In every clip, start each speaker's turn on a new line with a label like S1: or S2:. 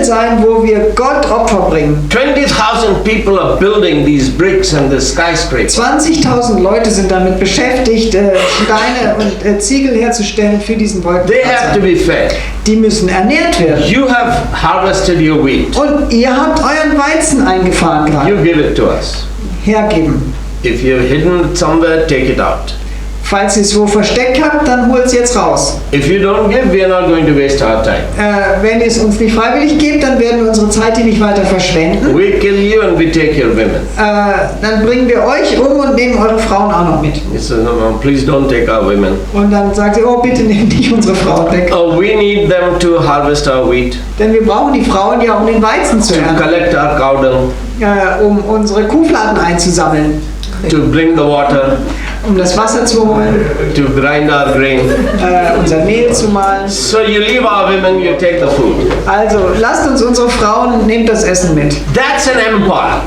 S1: Tempel sein, wo wir Gott Opfer bringen.
S2: 20,000 people are building these bricks and the skyscrapers.
S1: 20.000 Leute sind damit beschäftigt, Steine und Ziegel herzustellen für diesen
S2: They have to
S1: Wolkenkratzer.
S2: be fed.
S1: Die müssen ernährt werden.
S2: You have harvested your wheat.
S1: Und ihr habt euren Weizen eingefahren
S2: You
S1: gerade.
S2: give it to us.
S1: Hergeben.
S2: If you've hidden it somewhere, take it out.
S1: Falls ihr es wo versteckt habt, dann holt es jetzt raus.
S2: If you don't give, we are not going to waste our time.
S1: Wenn ihr es uns nicht freiwillig gebt, dann werden wir unsere Zeit hier nicht weiter verschwenden.
S2: We kill you and we take your women.
S1: Dann bringen wir euch um und nehmen eure Frauen auch noch mit.
S2: He says, no, please don't take our women.
S1: Und dann sagt ihr, oh bitte nehmt nicht unsere Frauen weg.
S2: Oh, we need them to harvest our wheat,
S1: Denn wir brauchen die Frauen ja, um den Weizen zu
S2: to
S1: ernten,
S2: collect our cow dung,
S1: um unsere Kuhfladen einzusammeln,
S2: to bring the water,
S1: um das Wasser zu holen,
S2: to grind our grain.
S1: unser Mehl zu mahlen.
S2: So you leave our women, you take the food.
S1: Also lasst uns unsere Frauen, nehmt das Essen mit.
S2: That's an empire.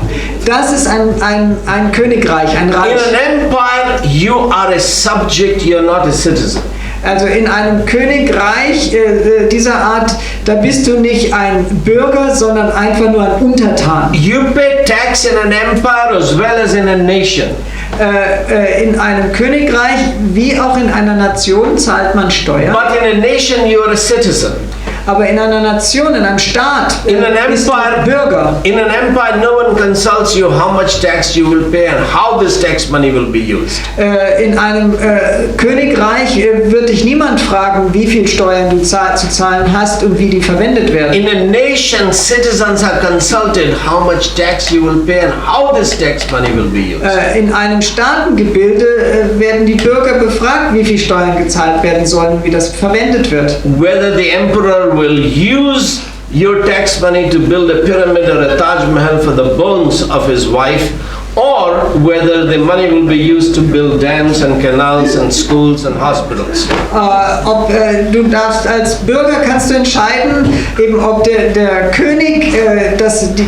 S1: Das ist ein Königreich, ein
S2: In
S1: Reich.
S2: an empire, you are a subject, you're not a citizen.
S1: Also in einem Königreich dieser Art, da bist du nicht ein Bürger, sondern einfach nur ein Untertan.
S2: You pay tax in an empire as well as in a nation.
S1: In einem Königreich wie auch in einer Nation zahlt man Steuern.
S2: But in a nation, you're a citizen.
S1: Aber in einer Nation, in einem Staat,
S2: In an
S1: bist du
S2: empire,
S1: Bürger.
S2: In an empire, no one consults you how much tax you will pay and how this tax money will be used.
S1: In einem Königreich wird dich niemand fragen, wie viel Steuern du zu zahlen hast und wie die verwendet werden.
S2: In a nation, citizens are consulted how much tax you will pay and how this tax money will be used.
S1: In einem Staatengebilde werden die Bürger befragt, wie viel Steuern gezahlt werden sollen, wie das verwendet wird.
S2: Whether the emperor will use your tax money to build a pyramid or a Taj Mahal for the bones of his wife, or whether the money will be used to build dams and canals and schools and hospitals.
S1: Du darfst als Bürger kannst du entscheiden, eben ob der König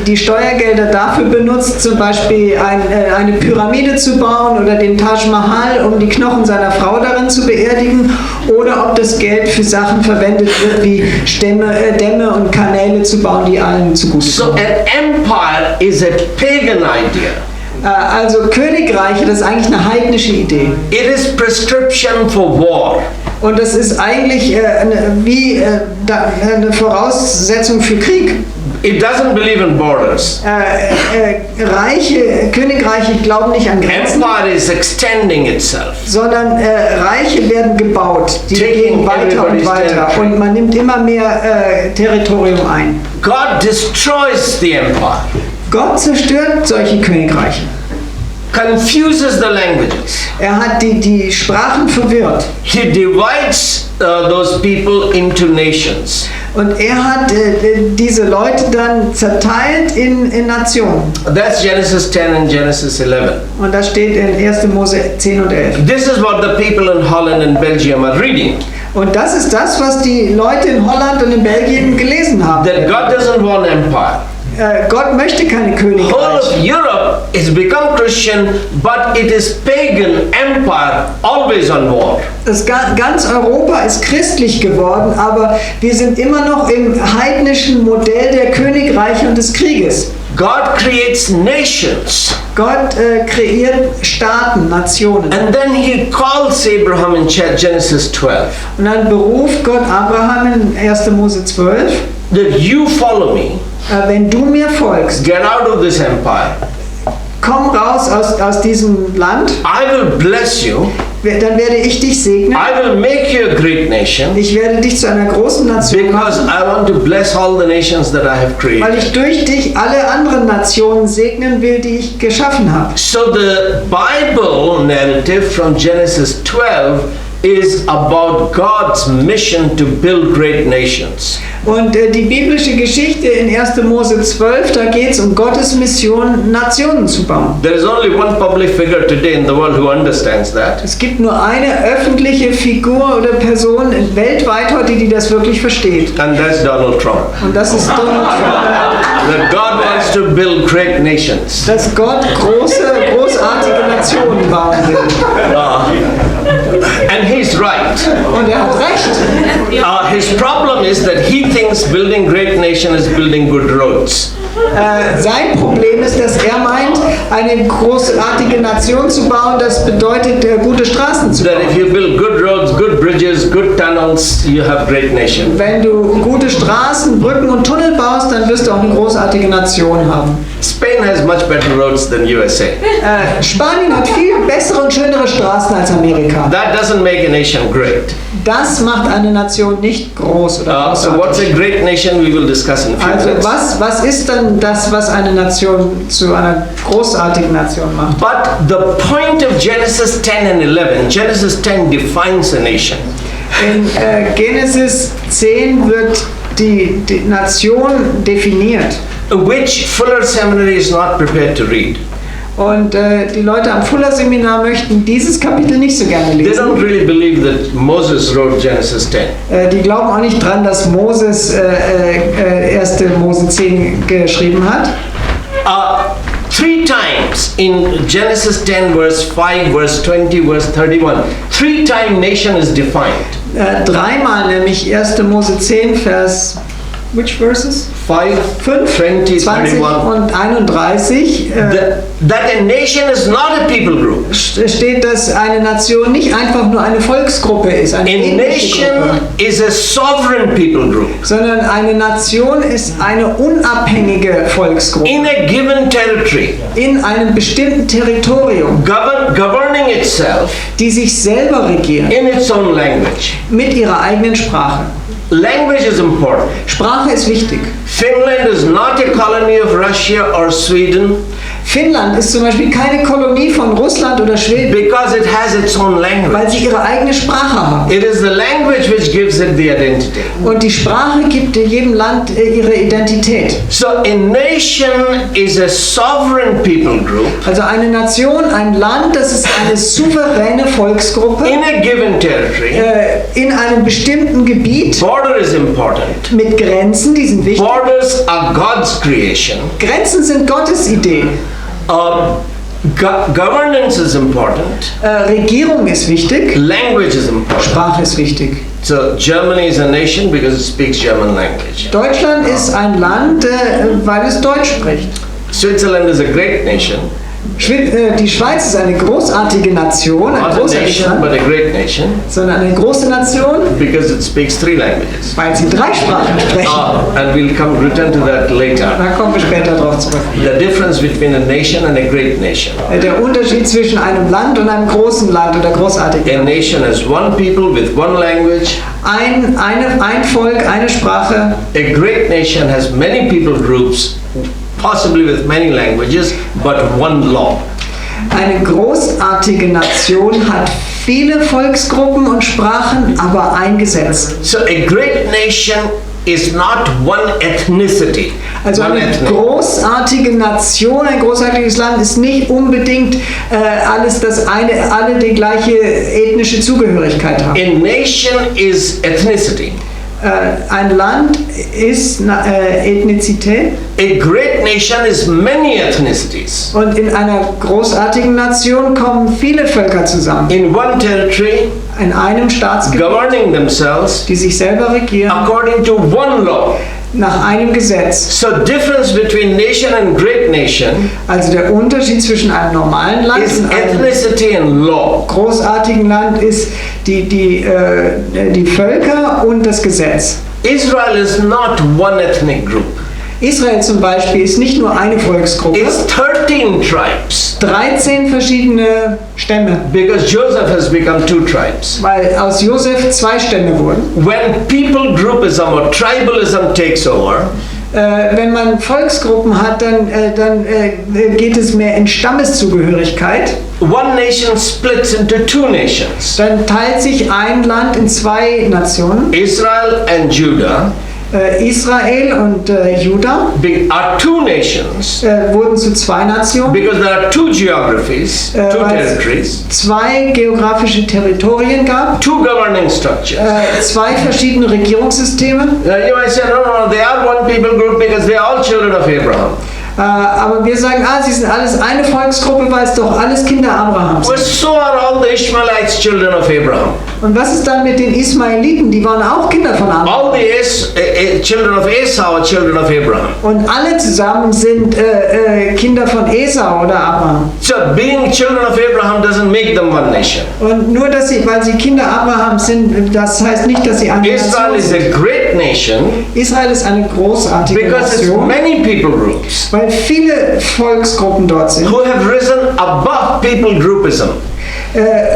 S1: die Steuergelder dafür benutzt, zum Beispiel eine Pyramide zu bauen oder den Taj Mahal, um die Knochen seiner Frau darin zu beerdigen, oder ob das Geld für Sachen verwendet wird, wie Dämme und Kanäle zu bauen, die allen zugute
S2: So
S1: kommen.
S2: an empire is a pagan idea.
S1: Also Königreiche, das ist eigentlich eine heidnische Idee.
S2: It is prescription for war.
S1: Und das ist eigentlich eine Voraussetzung für Krieg.
S2: It doesn't believe in borders.
S1: Königreiche glauben nicht an Grenzen,
S2: Empire is extending itself.
S1: sondern Reiche werden gebaut, die
S2: Taking
S1: gehen weiter und
S2: everybody's
S1: weiter
S2: territory.
S1: und man nimmt immer mehr Territorium ein.
S2: God destroys the empire,
S1: Gott zerstört solche Königreiche.
S2: confuses the languages.
S1: Er hat die Sprachen verwirrt
S2: He divides those people into nations.
S1: und er hat diese Leute dann zerteilt in Nationen.
S2: That's Genesis 10 and Genesis 11.
S1: Und das steht in 1. Mose 10 und 11.
S2: This is what the people in Holland and Belgium are reading.
S1: Und das ist das, was die Leute in Holland und in Belgien gelesen haben.
S2: That God doesn't want empire.
S1: Gott möchte keine
S2: Whole
S1: Königreiche.
S2: of Europe has become Christian, but it is pagan empire, always on war.
S1: Ganz Europa ist christlich geworden, aber wir sind immer noch im heidnischen Modell der Königreiche und des Krieges.
S2: God creates nations.
S1: Gott kreiert Staaten, Nationen.
S2: And then he calls Abraham in Genesis 12.
S1: Und dann beruft Gott Abraham in 1. Mose 12,
S2: That you follow me,
S1: wenn du mir folgst,
S2: get out of this empire.
S1: komm raus aus diesem Land,
S2: I will bless you.
S1: dann werde ich dich segnen.
S2: I will make you a great nation
S1: Ich werde dich zu einer großen Nation
S2: because
S1: machen,
S2: I want to bless all the nations that I have
S1: weil ich
S2: created.
S1: durch dich alle anderen Nationen segnen will, die ich geschaffen habe.
S2: So the Bible narrative from Genesis 12 is about God's mission to build great nations.
S1: Und die biblische Geschichte in 1. Mose 12, da geht es um Gottes Mission, Nationen zu bauen.
S2: There is only one public figure today in the world who understands that.
S1: Es gibt nur eine öffentliche Figur oder Person weltweit heute, die das wirklich versteht.
S2: And that's Donald Trump.
S1: Und das ist Donald Trump.
S2: That God wants to build great nations.
S1: Dass Gott große großartige Nationen bauen will.
S2: And he's right.
S1: Und er hat recht.
S2: His problem is that he thinks building great nation is building good roads.
S1: Sein Problem ist, dass er meint, eine großartige Nation zu bauen, das bedeutet, gute Straßen zu
S2: That
S1: bauen.
S2: if you build good roads, good bridges, good tunnels, you have great nation.
S1: Wenn du gute Straßen, Brücken und Tunnel baust, dann wirst du auch eine großartige Nation haben.
S2: Spain has much better roads than USA.
S1: Spanien hat viel bessere und schönere Straßen als Amerika.
S2: That doesn't make a nation great.
S1: Das macht eine Nation nicht groß oder
S2: So what's a
S1: großartig.
S2: great nation we will discuss in a few
S1: Also
S2: minutes.
S1: was ist dann das, was eine Nation zu einer großartigen Nation macht?
S2: But the point of Genesis 10 and 11, Genesis 10 defines a nation.
S1: In Genesis 10 wird die Nation definiert.
S2: Which Fuller Seminary is not prepared to read.
S1: Und die Leute am Fuller Seminar möchten dieses Kapitel nicht so gerne
S2: They
S1: lesen.
S2: don't really believe that Moses wrote Genesis 10.
S1: Die glauben auch nicht dran, dass Moses 1. Mose 10 geschrieben hat.
S2: 3 times in Genesis 10 verse 5, verse 20, verse 31, 3 times nation is defined.
S1: Dreimal, nämlich 1. Mose 10, Vers, which verses?
S2: 5,
S1: 5,
S2: 20,
S1: 20
S2: 31.
S1: und 31
S2: That a nation is not a people group.
S1: steht, dass eine Nation nicht einfach nur eine Volksgruppe ist, eine
S2: A
S1: ethnische
S2: nation
S1: Gruppe,
S2: is a sovereign people group.
S1: sondern eine Nation ist eine unabhängige Volksgruppe
S2: In a given territory,
S1: in einem bestimmten Territorium,
S2: governing itself
S1: die sich selber regieren,
S2: in its own language.
S1: mit ihrer eigenen Sprache.
S2: Language is important.
S1: Sprache ist wichtig.
S2: Finland is not a colony of Russia or Sweden
S1: Finnland ist zum Beispiel keine Kolonie von Russland oder Schweden,
S2: because it has its own language.
S1: weil sie ihre eigene Sprache haben.
S2: It is the language which gives it the identity.
S1: Und die Sprache gibt jedem Land ihre Identität.
S2: So a nation is a sovereign people group
S1: Also eine Nation, ein Land, das ist eine souveräne Volksgruppe
S2: in a given territory.
S1: in einem bestimmten Gebiet
S2: Border is important.
S1: mit Grenzen, die sind wichtig.
S2: Borders are God's creation.
S1: Grenzen sind Gottes Idee.
S2: Governance is important.
S1: Regierung ist wichtig.
S2: Language is important.
S1: Sprache ist wichtig.
S2: So Germany is a nation because it speaks German language.
S1: Deutschland ist ein Land, weil es Deutsch spricht.
S2: Switzerland is a great nation.
S1: Die Schweiz ist eine großartige Nation, ein
S2: Not a
S1: großartiges
S2: nation, but
S1: Land,
S2: a great nation
S1: sondern eine große Nation,
S2: because it speaks 3 languages.
S1: weil sie 3 Sprachen sprechen.
S2: And we'll return to that later.
S1: Da kommen wir später drauf zurück.
S2: The difference between a nation and a great nation.
S1: Der Unterschied zwischen einem Land und einem großen Land oder großartigen
S2: A
S1: Land.
S2: nation has one people with one language.
S1: Ein Volk, eine Sprache.
S2: A great nation has many people groups, possibly with many languages, but one law.
S1: Eine großartige Nation hat viele Volksgruppen und Sprachen, aber ein Gesetz.
S2: So a great nation is not one ethnicity.
S1: Also
S2: one
S1: eine
S2: ethnic.
S1: großartige Nation, ein großartiges Land ist nicht unbedingt alles alle die gleiche ethnische Zugehörigkeit haben.
S2: A nation is ethnicity.
S1: Ein Land ist Ethnizität
S2: A great nation is many ethnicities.
S1: und in einer großartigen Nation kommen viele Völker zusammen.
S2: In one territory,
S1: In einem Staatsgebiet,
S2: governing themselves
S1: die sich selber regieren,
S2: according to one law.
S1: nach einem Gesetz.
S2: So difference between nation and great nation
S1: Also der Unterschied zwischen einem normalen Land
S2: is
S1: und einem
S2: ethnicity and law.
S1: großartigen Land ist die Völker und das Gesetz.
S2: Israel is not one ethnic group.
S1: Israel zum Beispiel ist nicht nur eine Volksgruppe,
S2: It's 13 tribes
S1: 13 verschiedene Stämme,
S2: because Joseph has become 2 tribes.
S1: weil aus Josef 2 Stämme wurden.
S2: When people groupism or tribalism takes over,
S1: Wenn man Volksgruppen hat, dann geht es mehr in Stammeszugehörigkeit.
S2: one nation splits into 2 nations.
S1: Dann teilt sich ein Land in 2 Nationen.
S2: Israel and Judah
S1: Israel und Juda
S2: are 2 nations
S1: wurden zu 2 Nationen,
S2: because there are 2 geographies, 2
S1: weil
S2: territories,
S1: es 2 geografische Territorien gab,
S2: 2 governing structures.
S1: 2 verschiedene Regierungssysteme.
S2: You might say, no, they are one people group because they are all children of Abraham.
S1: Aber wir sagen, sie sind alles eine Volksgruppe, weil es doch alles Kinder Abrahams
S2: Well,
S1: sind.
S2: so are all the Ishmaelites children of Abraham.
S1: Und was ist dann mit den Ismaeliten? Die waren auch Kinder von Abraham.
S2: All the children of Esau are children of Abraham.
S1: Und alle zusammen sind Kinder von Esau oder Abraham.
S2: So being children of Abraham doesn't make them one nation.
S1: Und nur, weil sie Kinder Abrahams sind, das heißt nicht, dass sie eine
S2: Israel
S1: Nation
S2: is
S1: sind.
S2: a great nation
S1: Israel ist eine großartige
S2: because it's
S1: Nation,
S2: many people groups
S1: weil viele Volksgruppen dort sind,
S2: who have risen above people groupism.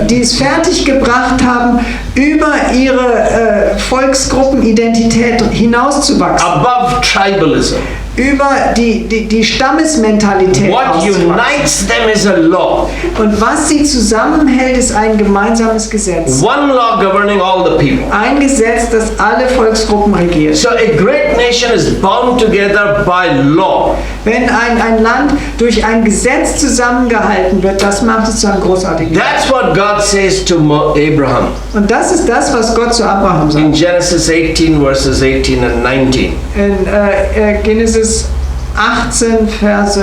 S1: Die es fertiggebracht haben, über ihre Volksgruppenidentität hinauszuwachsen,
S2: Above tribalism.
S1: über die Stammesmentalität
S2: What
S1: auszuwachsen.
S2: unites them is a law.
S1: Und was sie zusammenhält, ist ein gemeinsames Gesetz.
S2: One law governing all the people.
S1: Ein Gesetz, das alle Volksgruppen regiert.
S2: So a great nation is bound together by law.
S1: Wenn ein Land durch ein Gesetz zusammengehalten wird, das macht es zu einem großartigen Land.
S2: That's what God says to Abraham
S1: Und das ist das, was Gott zu Abraham sagt.
S2: in Genesis 18 verses 18 and 19.
S1: In Genesis 18, Verse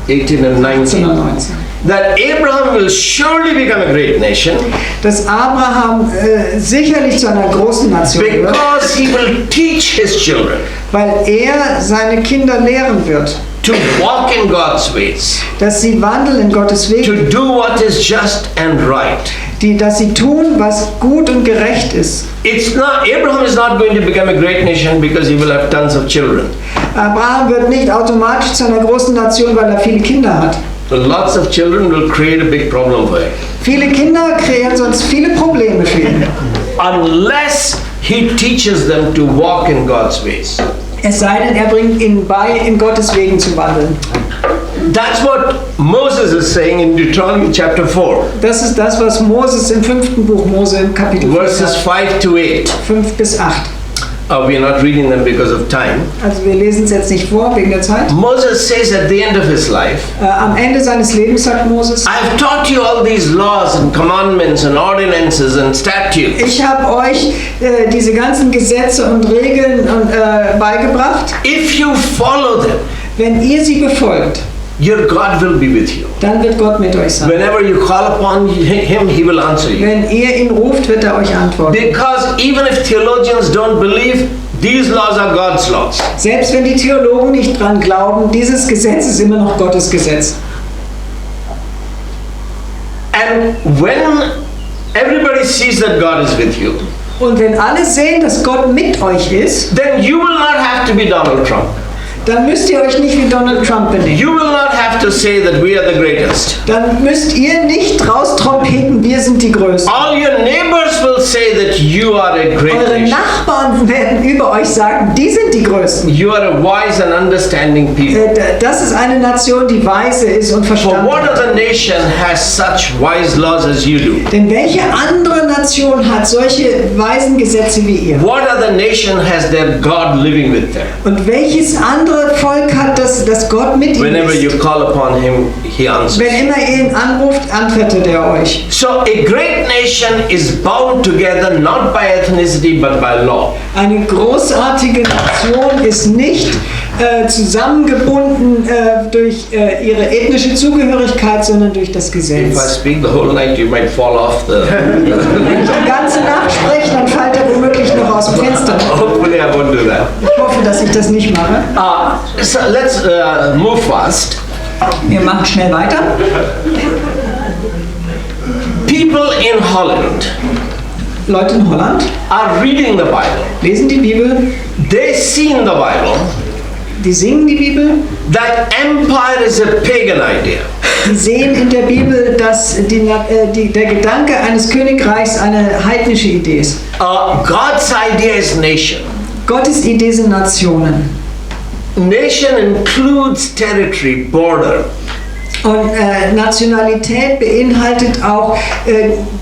S2: 18 and
S1: 18
S2: 19.
S1: und 19.
S2: That Abraham will surely become a great nation
S1: Dass Abraham sicherlich zu einer großen Nation wird,
S2: because he will teach his children
S1: weil er seine Kinder lehren wird,
S2: to walk in God's ways,
S1: dass sie wandeln in Gottes
S2: to
S1: Weg,
S2: do what is just and right.
S1: dass sie tun, was gut und gerecht ist.
S2: Abraham is not going to become a great nation because he will have tons of children.
S1: Abraham wird nicht automatisch zu einer großen Nation, weil er viele Kinder hat.
S2: Lots of children will create a big problem for him.
S1: Viele Kinder kreieren sonst viele Probleme für ihn.
S2: Unless he teaches them to walk in God's ways.
S1: Es sei denn, er bringt ihnen bei, in Gottes Wegen zu wandeln.
S2: That's what Moses is saying in Deuteronomy chapter 4,
S1: Das ist das, was Moses im 5. Buch Mose im Kapitel 4
S2: verses
S1: sagt,
S2: 5 to 8.
S1: 5 bis 8.
S2: We are not reading them because of time.
S1: Also wir lesen es jetzt nicht vor, wegen der Zeit.
S2: Moses says at the end of his life,
S1: Am Ende seines Lebens sagt Moses,
S2: I have taught you all these laws and commandments and ordinances and statutes.
S1: ich habe euch diese ganzen Gesetze und Regeln beigebracht.
S2: If you follow them,
S1: Wenn ihr sie befolgt,
S2: your God will be with you.
S1: dann wird Gott mit euch sein.
S2: Whenever you call upon him, he will answer you.
S1: Wenn ihr ihn ruft, wird er euch antworten.
S2: Because even if theologians don't believe, these laws are God's laws.
S1: Selbst wenn die Theologen nicht dran glauben, dieses Gesetz ist immer noch Gottes Gesetz.
S2: And when everybody sees that God is with you,
S1: Und wenn alle sehen, dass Gott mit euch ist,
S2: then you will not have to be Donald Trump.
S1: dann müsst ihr euch nicht wie Donald Trump benehmen.
S2: You will not have to say that we are the greatest.
S1: Dann müsst ihr nicht raustrompeten, wir sind die Größten.
S2: All your neighbors will say that you are a great
S1: Eure
S2: nation.
S1: Nachbarn werden über euch sagen, die sind die Größten.
S2: You are a wise and understanding people.
S1: Das ist eine Nation, die weise ist und
S2: For
S1: verstanden
S2: what
S1: hat.
S2: other nation has such wise laws as you do?
S1: Denn welche andere Nation hat solche weisen Gesetze wie ihr?
S2: What other nation has their God living with them?
S1: Und welches andere Volk hat das Gott mit ihm
S2: Whenever you
S1: ist?
S2: call upon him, he answers.
S1: Wenn immer ihr ihn anruft, antwortet er euch.
S2: So a great nation is bound together not by ethnicity but by law.
S1: Eine großartige Nation ist nicht zusammengebunden durch ihre ethnische Zugehörigkeit, sondern durch das
S2: If I
S1: Gesetz.
S2: speak the whole night, you might fall off the.
S1: Wenn ich die ganze Nacht spreche, dann fällt er womöglich noch aus dem Fenster.
S2: Hopefully, I won't do that.
S1: Ich hoffe, dass ich das nicht mache.
S2: So let's move fast.
S1: Wir machen schnell weiter.
S2: People in Holland
S1: Leute in Holland
S2: are reading the Bible.
S1: lesen die Bibel,
S2: They see in the Bible
S1: die singen die Bibel,
S2: that empire is a pagan idea.
S1: die sehen in der Bibel, dass der Gedanke eines Königreichs eine heidnische Idee ist.
S2: God's idea is nation.
S1: Gottes Idee sind Nationen.
S2: Nation includes territory, border.
S1: Und Nationalität beinhaltet auch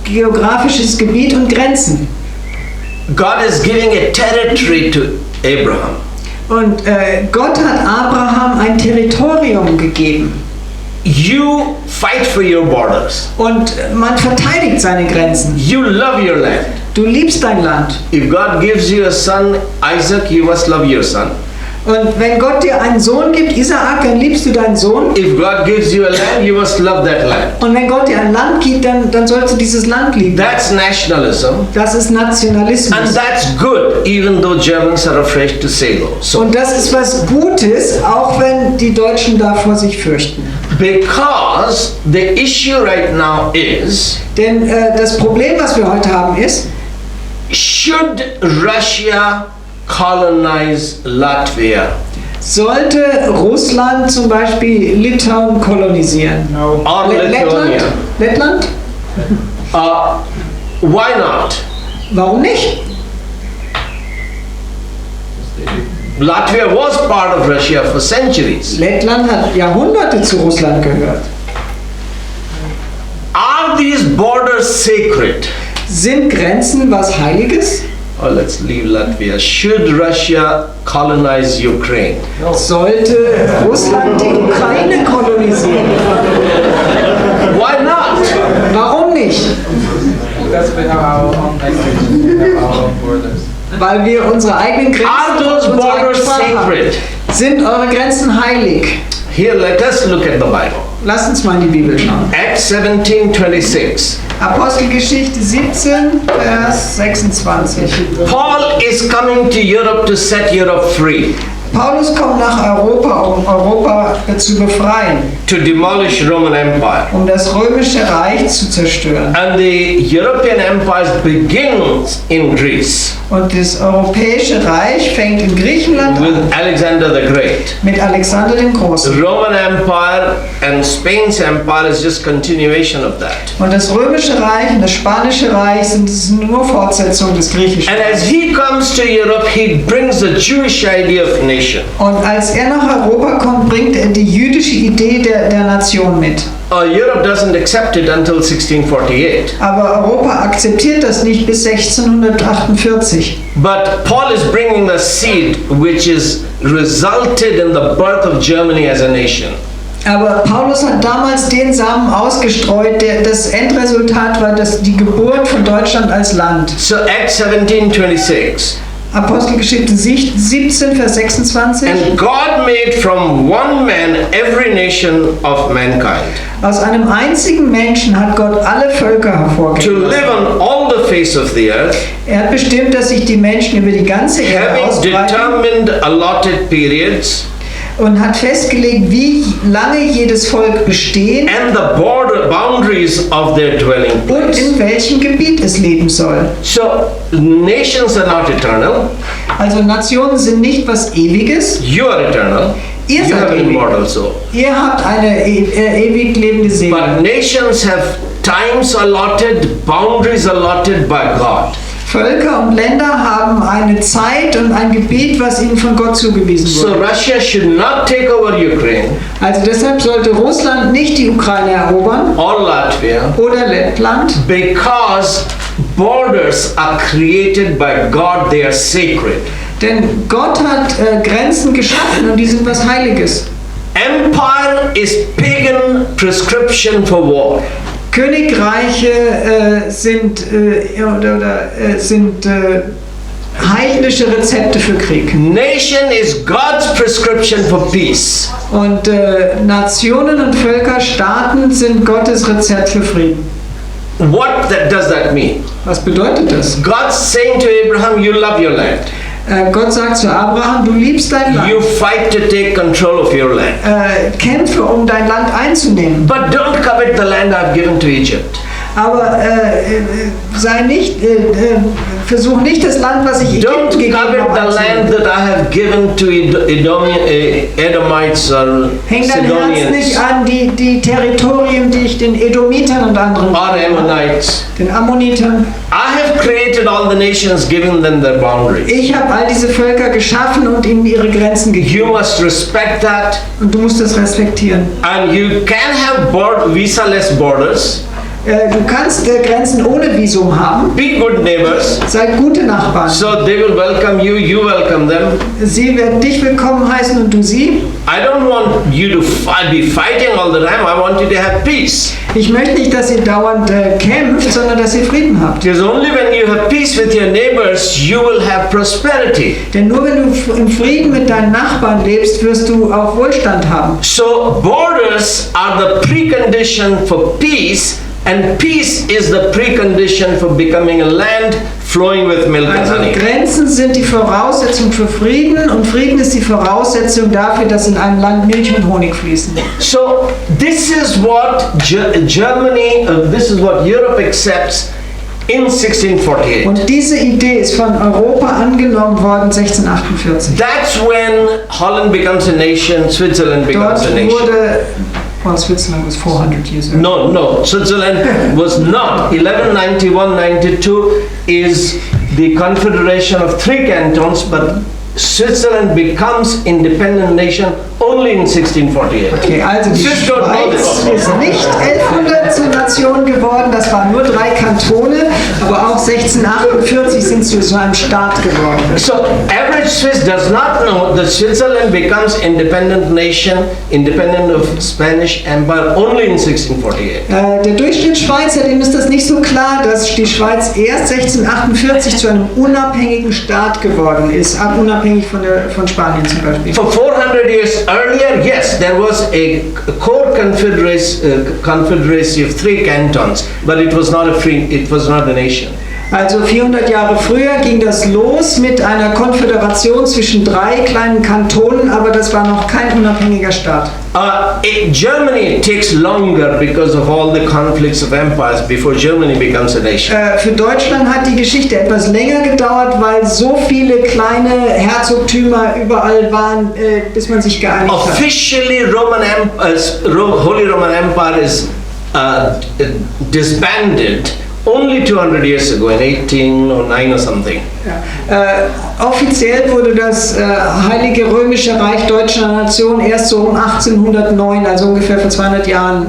S1: geografisches Gebiet und Grenzen.
S2: God is giving a territory to Abraham.
S1: Und Gott hat Abraham ein Territorium gegeben.
S2: You fight for your borders.
S1: Und man verteidigt seine Grenzen.
S2: You love your land.
S1: Du liebst dein Land.
S2: If God gives you a son, Isaac, you must love your son.
S1: Und wenn Gott dir einen Sohn gibt, Isaak, dann liebst du deinen Sohn.
S2: If God gives you a land, you must love that land.
S1: Und wenn Gott dir ein Land gibt, dann sollst du dieses Land lieben.
S2: That's nationalism.
S1: Das ist Nationalismus.
S2: And that's good, even though Germans are afraid to say so.
S1: Und das ist was Gutes, auch wenn die Deutschen davor sich fürchten.
S2: Because the issue right now is,
S1: Denn das Problem, was wir heute haben, ist,
S2: should Russia colonize Latvia?
S1: sollte Russland zum Beispiel Litauen kolonisieren?
S2: Or Lithuania?
S1: Lettland?
S2: Why not?
S1: Warum nicht?
S2: Latvia was part of Russia for centuries.
S1: Lettland hat Jahrhunderte zu Russland gehört.
S2: Are these borders sacred?
S1: Sind Grenzen was Heiliges?
S2: Oh, let's leave Latvia. Should Russia colonize Ukraine?
S1: Sollte Russland die Ukraine kolonisieren?
S2: Why not?
S1: Warum nicht?
S3: Because we have our own language, we have our own borders.
S1: Weil wir unsere eigenen Grenzen
S2: Are those
S1: und unsere eigene
S2: borders
S1: Sprache haben.
S2: sacred?
S1: Sind eure Grenzen heilig?
S2: Here, let us look at the Bible.
S1: Lasst uns mal in die Bibel schauen.
S2: Acts 17:26.
S1: Apostelgeschichte 17, Vers 26.
S2: Paul is coming to Europe to set Europe free,
S1: Paulus kommt nach Europa, um Europa zu befreien,
S2: to demolish Roman Empire.
S1: um das römische Reich zu zerstören.
S2: And the European empire begins in Greece
S1: Und das europäische Reich fängt in Griechenland
S2: with
S1: an,
S2: Alexander the Great.
S1: mit Alexander dem
S2: The
S1: Großen.
S2: Roman Empire and Spain's empire is just continuation of that.
S1: Und das römische Reich und das spanische Reich sind nur Fortsetzung des griechischen
S2: And as
S1: Reichs.
S2: he comes to Europe, he brings the Jewish idea of nation.
S1: Und als er nach Europa kommt, bringt er die jüdische Idee der Nation mit.
S2: Europe doesn't accept it until 1648.
S1: Aber Europa akzeptiert das nicht bis 1648.
S2: But Paul is bringing the seed which is resulted in the birth of Germany as a nation.
S1: Aber Paulus hat damals den Samen ausgestreut, das Endresultat war die Geburt von Deutschland als Land.
S2: So Acts 17:26.
S1: Apostelgeschichte 17, Vers 26.
S2: And God made from one man every nation of mankind
S1: Aus einem einzigen Menschen hat Gott alle Völker
S2: to
S1: hervorgebracht.
S2: live on all the face of the earth,
S1: Er hat bestimmt, dass sich die Menschen über die ganze Erde
S2: having
S1: ausbreiten
S2: determined allotted periods
S1: und hat festgelegt, wie lange jedes Volk bestehen
S2: and the boundaries of their dwelling
S1: und
S2: place.
S1: in welchem Gebiet es leben soll.
S2: So nations are not eternal.
S1: Also Nationen sind nicht was Ewiges.
S2: You are eternal.
S1: Ihr
S2: You
S1: seid
S2: have an
S1: ewig.
S2: immortal soul.
S1: Ihr habt eine ewig lebende Seele.
S2: But nations have times allotted, boundaries allotted by God.
S1: Völker und Länder haben eine Zeit und ein Gebiet, was ihnen von Gott zugewiesen
S2: So
S1: wurde.
S2: Russia should not take over Ukraine
S1: Also deshalb sollte Russland nicht die Ukraine erobern
S2: or Latvia
S1: oder Lettland,
S2: because borders are created by God, they are sacred.
S1: denn Gott hat Grenzen geschaffen und die sind was Heiliges.
S2: Empire is pagan prescription for war.
S1: Königreiche sind heidnische Rezepte für Krieg.
S2: Nation is God's prescription for peace.
S1: Und Nationen und Völker, Staaten sind Gottes Rezept für Frieden.
S2: What does that mean?
S1: Was bedeutet das?
S2: God's saying to Abraham, you love your land.
S1: Gott sagt zu Abraham, du liebst dein Land.
S2: You fight to take control of your land.
S1: Kämpfe, um dein Land einzunehmen.
S2: But don't covet the land I've given to Egypt.
S1: Aber versuch nicht das Land, was ich
S2: Don't
S1: Ägypten gegeben
S2: covet
S1: habe,
S2: the land
S1: einzunehmen.
S2: that I have given to Edomites or
S1: Häng dein Herz nicht
S2: Sidonians
S1: an die Territorien, die ich den Edomitern und anderen,
S2: or Ammonites.
S1: den Ammonitern.
S2: I have created all the nations, given them their boundaries.
S1: Ich habe all diese Völker geschaffen und ihnen ihre Grenzen
S2: You
S1: gegeben.
S2: must respect that,
S1: Und du musst das respektieren.
S2: and you can have visa-less borders.
S1: Du kannst Grenzen ohne Visum haben.
S2: Be good neighbors,
S1: Seid gute Nachbarn.
S2: so they will welcome you, you welcome them.
S1: Sie werden dich willkommen heißen und du sie.
S2: I don't want you to be fighting all the time. I want you to have peace.
S1: Ich möchte nicht, dass ihr dauernd kämpft, sondern dass ihr Frieden habt.
S2: Because only when you have peace with your neighbors, you will have prosperity.
S1: Denn nur wenn du im Frieden mit deinen Nachbarn lebst, wirst du auch Wohlstand haben.
S2: So borders are the precondition for peace, and peace is the precondition for becoming a land flowing with milk and
S1: Also
S2: honey.
S1: Grenzen sind die Voraussetzung für Frieden und Frieden ist die Voraussetzung dafür, dass in einem Land Milch und Honig fließen.
S2: So this is what Germany, this is what Europe accepts in 1648.
S1: Und diese Idee ist von Europa angenommen worden 1648.
S2: That's when Holland becomes a nation, Switzerland becomes
S1: Dort
S2: a nation.
S1: wurde, well, Switzerland was 400 years ago.
S2: No, Switzerland was not. 1191-92 is the confederation of 3 cantons, but Switzerland becomes independent nation only in 1648.
S1: Okay, also die
S2: Swiss don't know
S1: Schweiz
S2: this.
S1: ist nicht 1100 zur Nation geworden, das waren nur 3 Kantone, aber auch 1648 sind sie zu einem Staat geworden.
S2: So average Swiss does not know that Switzerland becomes independent nation, independent of Spanish Empire only in 1648.
S1: Der Durchschnittsschweizer, dem ist das nicht so klar, dass die Schweiz erst 1648 zu einem unabhängigen Staat geworden ist, unabhängig von Spanien zum Beispiel.
S2: For 400 years earlier, yes, there was a core confederacy of 3 cantons, but it was not a nation.
S1: Also 400 Jahre früher ging das los mit einer Konföderation zwischen 3 kleinen Kantonen, aber das war noch kein unabhängiger Staat.
S2: Germany takes longer because of all the conflicts of empires before Germany becomes a nation.
S1: Für Deutschland hat die Geschichte etwas länger gedauert, weil so viele kleine Herzogtümer überall waren, bis man sich geeinigt hat.
S2: Officially, Holy Roman Empire is disbanded only 200 years ago, in 1809 or something.
S1: Ja. Offiziell wurde das Heilige Römische Reich Deutscher Nation erst so um 1809, also ungefähr vor 200 Jahren,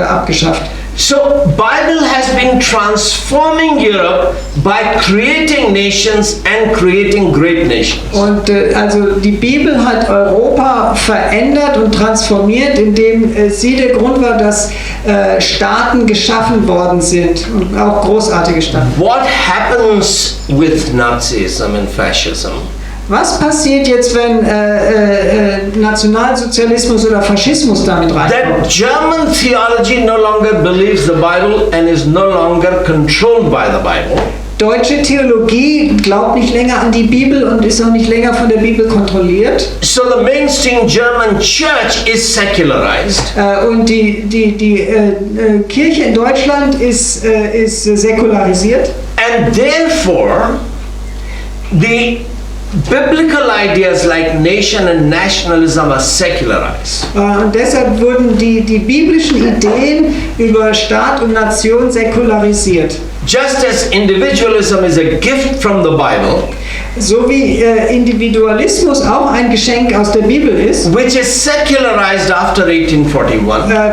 S1: abgeschafft.
S2: So Bible has been transforming Europe by creating nations and creating great nations.
S1: Und also die Bibel hat Europa verändert und transformiert, indem sie der Grund war, dass Staaten geschaffen worden sind und auch großartige Staaten.
S2: What happens with Nazism and fascism?
S1: Was passiert jetzt, wenn Nationalsozialismus oder Faschismus damit reinkommt?
S2: That German theology no longer believes the Bible and is no longer controlled by the Bible.
S1: Deutsche Theologie glaubt nicht länger an die Bibel und ist auch nicht länger von der Bibel kontrolliert.
S2: So the mainstream German church is secularized.
S1: Und die Kirche in Deutschland ist säkularisiert.
S2: And therefore, the biblical ideas like nation and nationalism are secularized.
S1: Und deshalb wurden die biblischen Ideen über Staat und Nation säkularisiert.
S2: Just as individualism is a gift from the Bible,
S1: So wie Individualismus auch ein Geschenk aus der Bibel ist,
S2: which is secularized after 1841,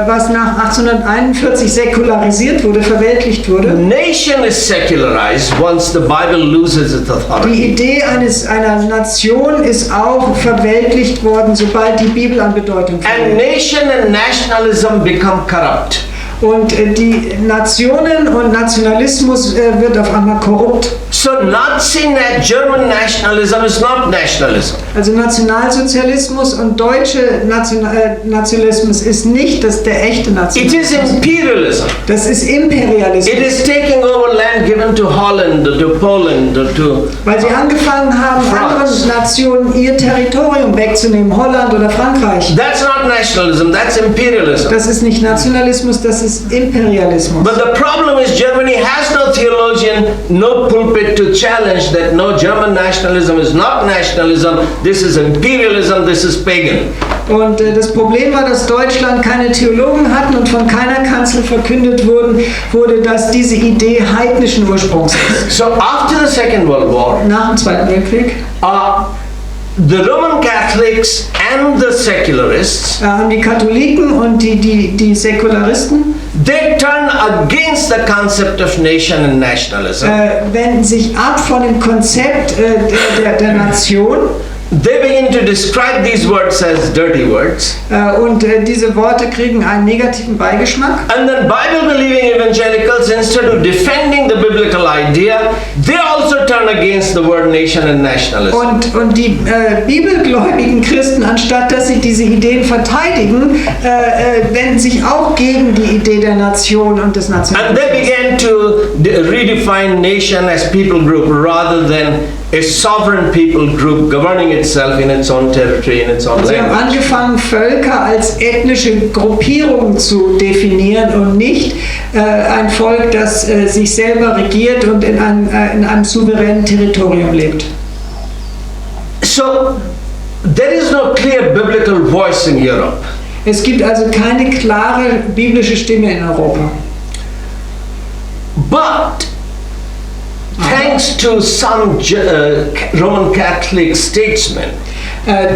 S1: was nach 1841 säkularisiert wurde, verweltlicht wurde.
S2: nation is secularized once the Bible loses its
S1: Die
S2: authority.
S1: Idee einer Nation ist auch verweltlicht worden, sobald die Bibel an Bedeutung
S2: And
S1: verliert.
S2: nation and nationalism become corrupt.
S1: Und die Nationen und Nationalismus wird auf einmal korrupt.
S2: So German nationalism is not nationalism.
S1: Also Nationalsozialismus und deutsche Nationalismus ist nicht der echte
S2: It
S1: Nationalismus.
S2: is imperialism.
S1: Das ist Imperialismus.
S2: It is taking over land given to Holland or to Poland or to...
S1: Weil sie angefangen haben,
S2: France.
S1: anderen Nationen ihr Territorium wegzunehmen, Holland oder Frankreich.
S2: That's not nationalism, that's imperialism.
S1: Das ist nicht Nationalismus, das ist Imperialismus.
S2: But the problem is Germany has no theologian, no pulpit to challenge that no, German nationalism is not nationalism, this is imperialism, this is pagan.
S1: Und das Problem war, dass Deutschland keine Theologen hatten und von keiner Kanzel verkündet wurde, dass diese Idee heidnischen Ursprungs ist.
S2: So after the Second World War,
S1: Nach dem Zweiten Weltkrieg
S2: the Roman Catholics and the secularists,
S1: haben die Katholiken und die Säkularisten
S2: they turn against the concept of nation and nationalism.
S1: wenden sich ab von dem Konzept der Nation
S2: they begin to describe these words as dirty words.
S1: Und diese Worte kriegen einen negativen Beigeschmack.
S2: And then Bible-believing evangelicals, instead of defending the biblical idea, they also turn against the word nation and nationalism.
S1: Und die bibelgläubigen Christen, anstatt dass sie diese Ideen verteidigen, wenden sich auch gegen die Idee der Nation und des
S2: And they
S1: Nationalismus.
S2: began to redefine nation as people group rather than a sovereign people group governing itself in its own territory, in its own
S1: Sie haben
S2: language.
S1: angefangen, Völker als ethnische Gruppierungen zu definieren und nicht ein Volk, das sich selber regiert und in einem souveränen Territorium lebt.
S2: So there is no clear biblical voice in Europe.
S1: Es gibt also keine klare biblische Stimme in Europa.
S2: But thanks to some Roman Catholic statesmen,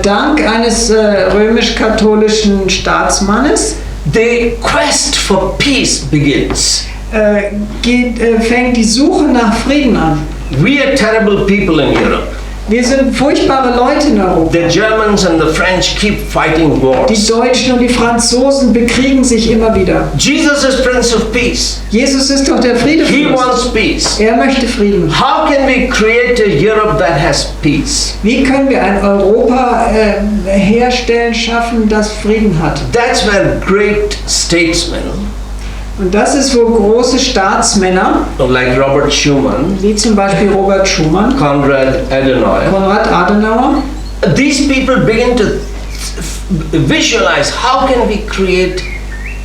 S1: Dank eines römisch-katholischen Staatsmannes
S2: the quest for peace begins.
S1: fängt die Suche nach Frieden an.
S2: We are terrible people in Europe.
S1: Wir sind furchtbare Leute in Europa.
S2: The Germans and the French keep fighting
S1: Die
S2: wars.
S1: Deutschen und die Franzosen bekriegen sich immer wieder.
S2: Jesus is Prince of Peace.
S1: Jesus ist doch der
S2: He
S1: Friedefürst.
S2: wants peace.
S1: Er möchte Frieden.
S2: How can we create a Europe that has peace?
S1: Wie können wir ein Europa herstellen, schaffen, das Frieden hat?
S2: That's where great statesmen
S1: Und das ist, wo große Staatsmänner,
S2: like Robert Schuman,
S1: wie zum Beispiel Robert Schuman,
S2: Konrad Adenauer,
S1: Konrad Adenauer,
S2: these people begin to visualize how can we create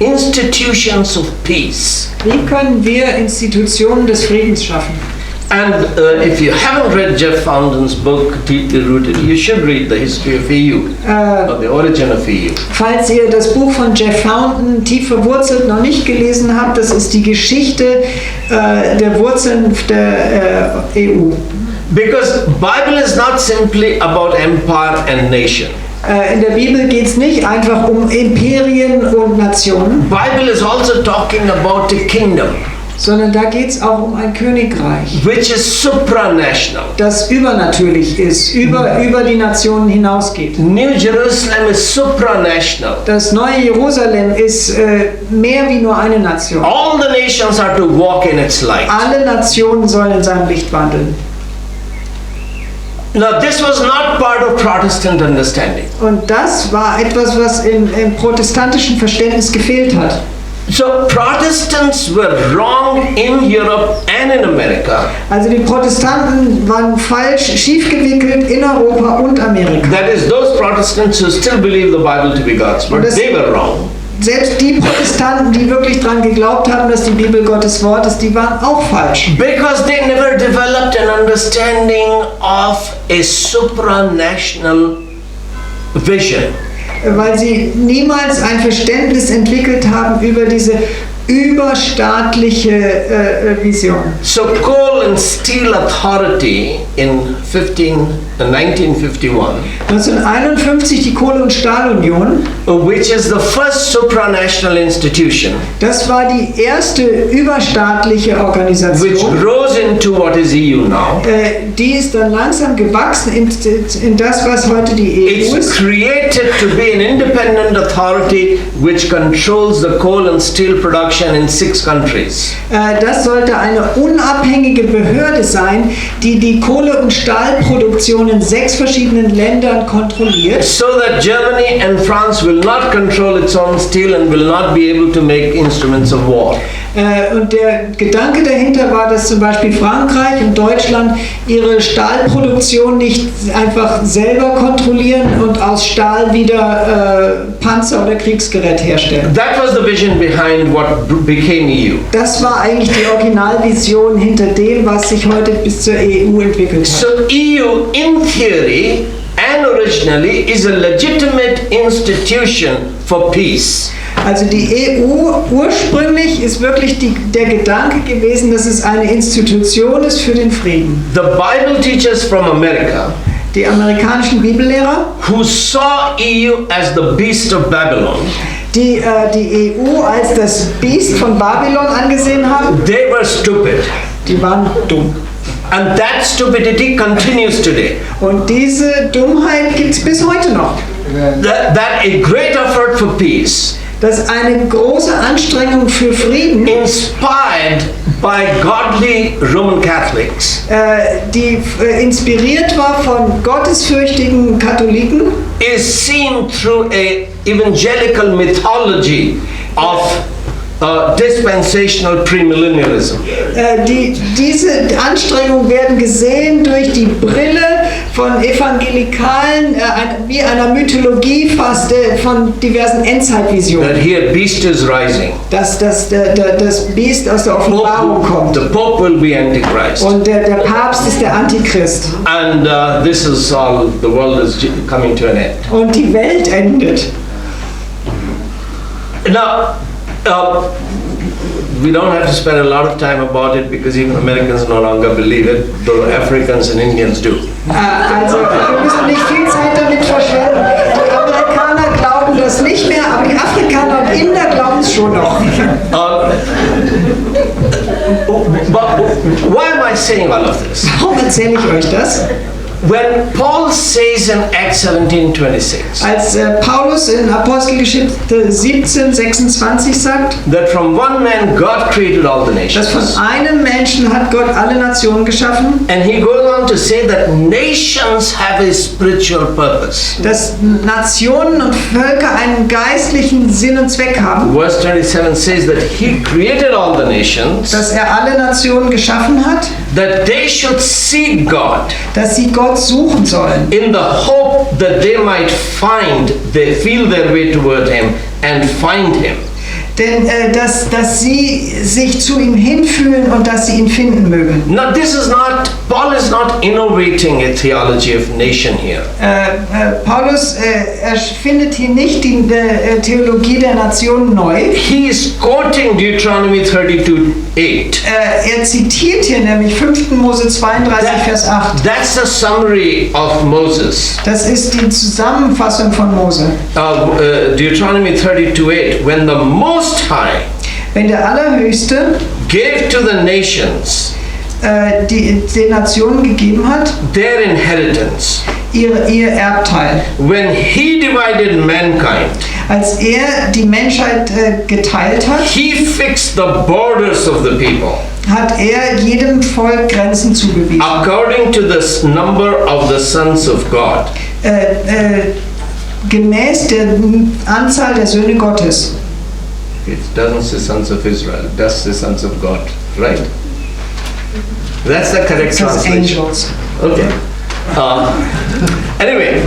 S2: institutions of peace.
S1: wie können wir Institutionen des Friedens schaffen?
S2: And if you haven't read Jeff Fountain's book, Deeply Rooted, you should read the history of EU, or the origin of EU.
S1: Falls ihr das Buch von Jeff Fountain, Tief verwurzelt, noch nicht gelesen habt, das ist die Geschichte der Wurzeln der EU.
S2: Because Bible is not simply about empire and nation.
S1: In der Bibel geht es nicht einfach um Imperien und Nationen,
S2: Bible is also talking about a kingdom
S1: sondern da geht es auch um ein Königreich,
S2: which is supranational.
S1: das übernatürlich ist, über die Nationen hinausgeht.
S2: New Jerusalem is supranational.
S1: Das neue Jerusalem ist mehr wie nur eine Nation.
S2: All the nations are to walk in its light.
S1: Alle Nationen sollen in seinem Licht wandeln.
S2: Now this was not part of Protestant understanding.
S1: Und das war etwas, was im protestantischen Verständnis gefehlt hat.
S2: So Protestants were wrong in Europe and in America.
S1: Also die Protestanten waren falsch, schiefgewickelt in Europa und Amerika.
S2: That is, those Protestants who still believe the Bible to be God's word, they were wrong.
S1: Selbst die Protestanten, die wirklich daran geglaubt haben, dass die Bibel Gottes Wort ist, die waren auch falsch.
S2: Because they never developed an understanding of a supranational vision.
S1: Weil sie niemals ein Verständnis entwickelt haben über diese überstaatliche Vision.
S2: So Coal and Steel Authority in 1951,
S1: 1951 die Kohle- und Stahlunion,
S2: which is the first supranational institution,
S1: das war die erste überstaatliche
S2: which
S1: Organisation.
S2: grows into what is EU now.
S1: Die ist dann langsam gewachsen in das, was heute die EU
S2: It's
S1: ist.
S2: created to be an independent authority which controls the coal and steel production in 6 countries.
S1: Das sollte eine unabhängige Behörde sein, die die Kohle- und Stahlproduktion in 6 verschiedenen Ländern kontrolliert.
S2: So that Germany and France will not control its own steel and will not be able to make instruments of war.
S1: Und der Gedanke dahinter war, dass zum Beispiel Frankreich und Deutschland ihre Stahlproduktion nicht einfach selber kontrollieren und aus Stahl wieder Panzer oder Kriegsgerät herstellen.
S2: That was the vision behind what became EU.
S1: Das war eigentlich die Originalvision hinter dem, was sich heute bis zur EU entwickelt hat.
S2: So EU in theory and originally is a legitimate institution for peace.
S1: Also die EU ursprünglich ist wirklich der Gedanke gewesen, dass es eine Institution ist für den Frieden.
S2: The Bible teachers from America
S1: Die amerikanischen Bibellehrer,
S2: who saw EU as the beast of Babylon,
S1: die die EU als das Biest von Babylon angesehen haben,
S2: they were stupid.
S1: die waren dumm.
S2: And that stupidity continues today.
S1: Und diese Dummheit gibt es bis heute noch.
S2: That a great effort for peace,
S1: Dass eine große Anstrengung für Frieden,
S2: inspired by godly Roman Catholics,
S1: die inspiriert war von gottesfürchtigen Katholiken,
S2: is seen through a evangelical mythology of dispensational premillennialism.
S1: Diese Anstrengungen werden gesehen durch die Brille von evangelikalen, wie einer Mythologie fast, von diversen Endzeitvisionen.
S2: That here beast is rising.
S1: Dass das Biest aus der Offenbarung kommt.
S2: The Pope will be Antichrist.
S1: Und der Papst ist der Antichrist.
S2: And this is all, the world is coming to an end.
S1: Und die Welt endet.
S2: Now, we don't have to spend a lot of time about it because even Americans no longer believe it, though Africans and Indians do.
S1: Also, wir müssen nicht viel Zeit damit verschwenden. Die Amerikaner glauben das nicht mehr, aber die Afrikaner und Inder glauben es schon noch.
S2: But why am I saying all of this?
S1: Warum erzähle ich euch das?
S2: When Paul says in Acts 17:26
S1: Als Paulus in Apostelgeschichte 17,26 sagt,
S2: that from one man God created all the
S1: dass von
S2: nations,
S1: einem Menschen hat Gott alle Nationen geschaffen,
S2: and he goes on to say that nations have a spiritual purpose.
S1: dass Nationen und Völker einen geistlichen Sinn und Zweck haben,
S2: Verse 27 says that he created all the nations,
S1: dass er alle Nationen geschaffen hat,
S2: that they should seek God
S1: dass sie Gott suchen sollen,
S2: in the hope that they might they feel their way toward him and find him.
S1: denn dass sie sich zu ihm hinfühlen und dass sie ihn finden mögen.
S2: Now Paul is not innovating a theology of nation here.
S1: Paulus erfindet hier nicht die Theologie der Nation neu.
S2: He is quoting Deuteronomy 32:8.
S1: Er zitiert hier nämlich 5. Mose 32, Vers 8.
S2: That's the summary of Moses.
S1: Das ist die Zusammenfassung von Mose.
S2: Deuteronomy 32:8. When the Most High
S1: Wenn der Allerhöchste
S2: gave to the nations
S1: den Nationen gegeben hat,
S2: their inheritance,
S1: ihr Erbteil.
S2: when he divided mankind,
S1: Als er die Menschheit geteilt hat,
S2: he fixed the borders of the people
S1: hat er jedem Volk Grenzen zugewiesen.
S2: according to the number of the sons of God.
S1: Gemäß der Anzahl der Söhne Gottes.
S2: It doesn't say sons of Israel, it does say sons of God, right? That's the correct
S1: Das heißt
S2: translation.
S1: Angels.
S2: Okay. Anyway,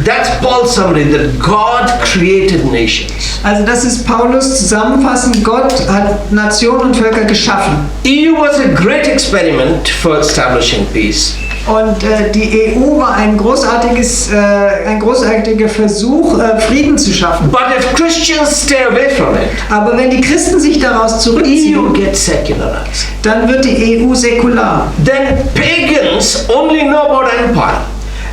S2: that's Paul's summary, that God created nations.
S1: Also das ist Paulus Zusammenfassen. Gott hat Nationen und Völker geschaffen.
S2: EU was a great experiment for establishing peace.
S1: Und die EU war ein großartiger Versuch, Frieden zu schaffen.
S2: But if Christians stay away from it,
S1: Aber wenn die Christen sich daraus zurückziehen,
S2: EU gets secularized.
S1: dann wird die EU säkular.
S2: Then pagans only know about empire.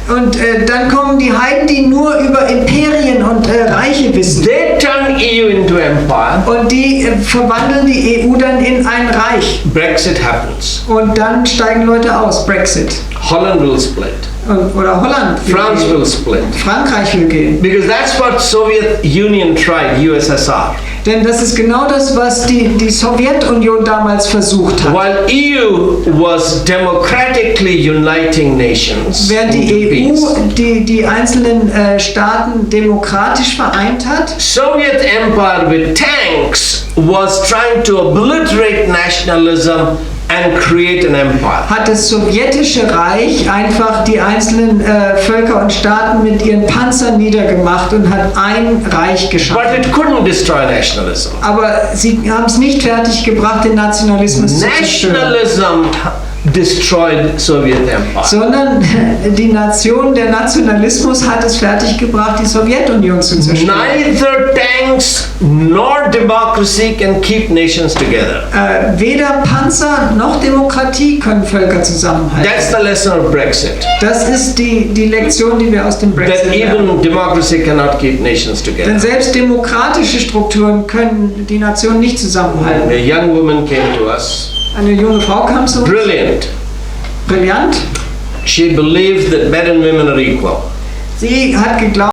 S1: Und dann kommen die Heiden, die nur über Imperien und Reiche wissen.
S2: They turn EU into empire.
S1: Und die verwandeln die EU dann in ein Reich.
S2: Brexit happens.
S1: Und dann steigen Leute aus. Brexit.
S2: Holland will split.
S1: Oder Holland.
S2: France will split.
S1: Frankreich will gehen.
S2: Because that's what Soviet Union tried, USSR.
S1: Denn das ist genau das, was die Sowjetunion damals versucht hat.
S2: While EU was democratically uniting nations,
S1: Während
S2: into
S1: die EU
S2: peace,
S1: die einzelnen Staaten demokratisch vereint hat,
S2: Soviet Empire with tanks was trying to obliterate nationalism and create an empire.
S1: hat das sowjetische Reich einfach die einzelnen Völker und Staaten mit ihren Panzern niedergemacht und hat ein Reich geschaffen.
S2: But it couldn't destroy nationalism.
S1: Aber sie haben es nicht fertiggebracht, den Nationalismus zu zerstören.
S2: Nationalism destroyed Soviet Empire.
S1: Sondern der Nationalismus hat es fertiggebracht, die Sowjetunion zu zerstören.
S2: Neither tanks nor democracy can keep nations together.
S1: Weder Panzer noch Demokratie können Völker zusammenhalten.
S2: That's the lesson of Brexit.
S1: Das ist die Lektion, die wir aus dem Brexit
S2: That
S1: lernen.
S2: even democracy cannot keep nations
S1: Denn
S2: together.
S1: selbst demokratische Strukturen können die Nation nicht zusammenhalten.
S2: A young woman came to us,
S1: Eine junge Frau kam zu uns,
S2: brilliant,
S1: Brillant.
S2: She believes that men and women are equal.
S1: Sie hat geglaubt,